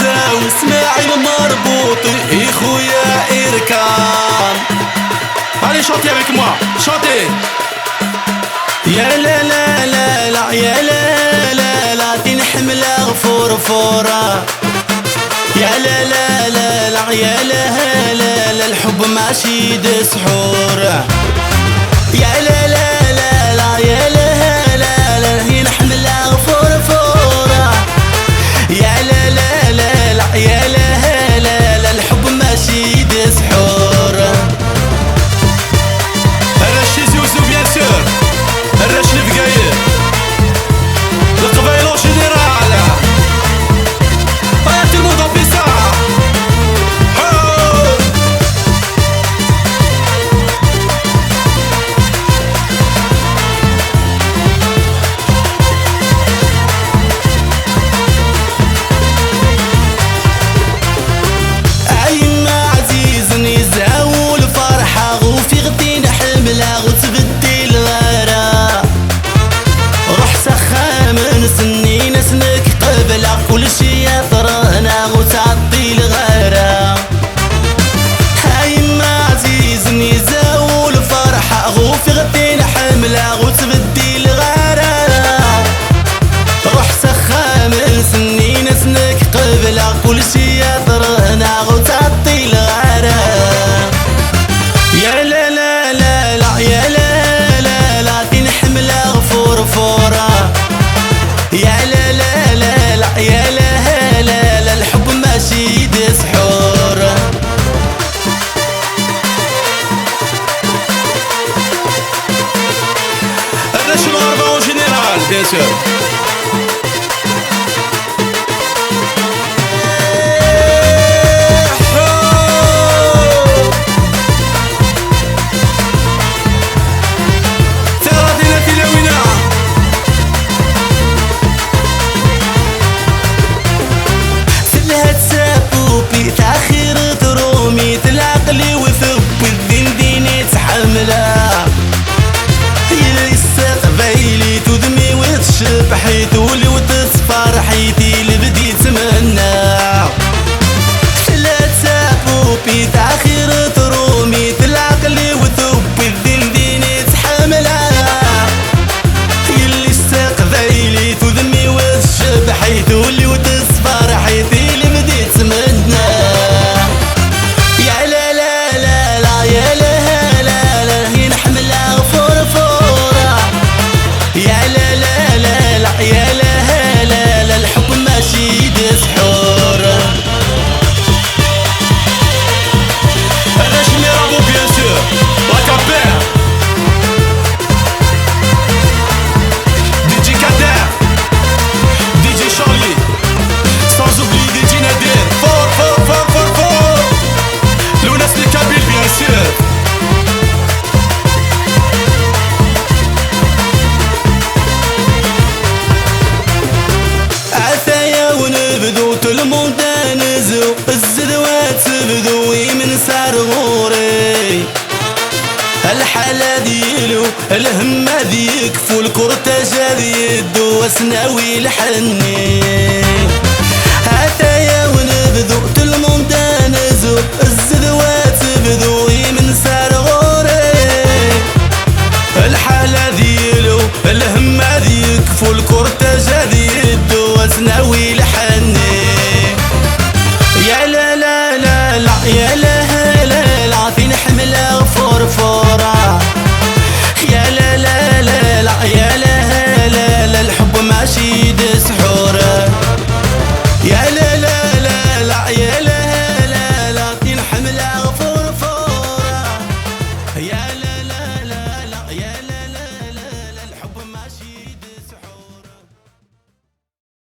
العزة واسماعيل مربوطي يا خويا إركان. Allez chantez avec moi, chantez. يا لا لا لا لا يا لا لا لا تنحمل غفورة. يا لا لا لا لا يا لا لا لا الحب ماشي دسحور. يا لا لا لا لا يا لا لا لا ينحمل غفورة. يا لا لا لا لا يا لا لا لا الحب ماشي دسحور. الرشيد يوسف بيان سور، الرشيد الفقاير، القبايل اون جينيرال. هيا tout le monde en fait ça. كل شي يطرهنا وتعطي الغيرة. هاي ما عزيز نزاول فرحة غوفي غطينا حملة وتبدي الغيرة. روح سخا من سنين سنك قبلة كل شي يطرهنا وتعطي الغيرة. يا لا لا لا لا يا لا لا لا تنحمل غفورة. يا لا لا لا لا يا لا لا لا الحب ماشي دسحور. الرش الغربة اون جينيرال بيان سور. العقلي وثب الدين ديني تحمله. يلي استقبيلي تذمي وتشبحي تولي وتصفر حيتي اللي بديت منها. ثلاثة بوبي تاخير ترومي العقلي وثب الدين ديني تحمله. يلي استقبيلي تذمي وتشبحي تولي وتصفر حيتي اللي بديت منها. يا لا لا لا الحب ماشي دسحور. الرش ميرابو بيان سور لا كابير دي جي كادر دي جي شارلي sans oublier دي جي نادر. فور فور فور فور فور لوناس الكابيل بيان سور. الموندانزو الزدوات بدوي من سارغوري. الحالة ديالو الهمة ديكفو الكورتاجة ديدو وسناوي الحني. هاتايا ونبدو الموندانزو الزدوات بدوي من سارغوري. الحالة ديالو الهمة ديكفو الكورتاجة ديدو وسناوي الحني.